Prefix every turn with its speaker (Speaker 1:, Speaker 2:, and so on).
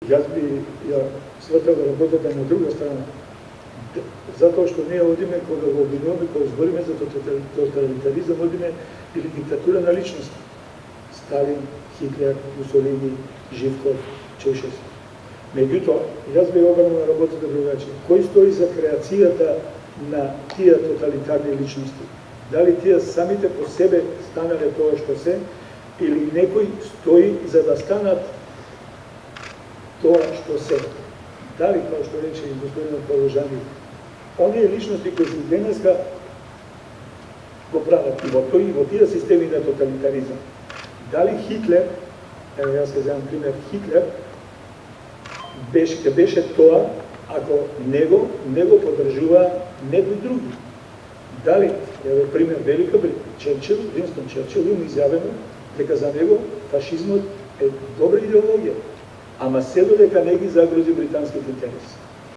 Speaker 1: Јас би ја сватал работата на друга страна. Затоа што ние одиме кога го обвинуваме, кога збориме за тоталитаризам, одиме или диктатура на личност. Сталин, Хитлер, Мусолини, Живков, Чаушеску. Меѓутоа, јас би обрнал на работата другачи. Кој стои за креацијата на тие тоталитарни личности? Дали тие самите по себе станале тоа што се, или некој стои за да станат тоа што се? Дали, како што рече и господинот Положани, оние личности кои се денеска го прават и во тие системи на тоталитаризам? Дали Хитлер, ево јас ќе земам пример, Хитлер беше тоа ако него поддржува некои други? Дали, ево пример Велика Черчил, Винстон Черчил има изјавено дека за него фашизмот е добра идеологија, ама се додека не ги загрози британските интереси.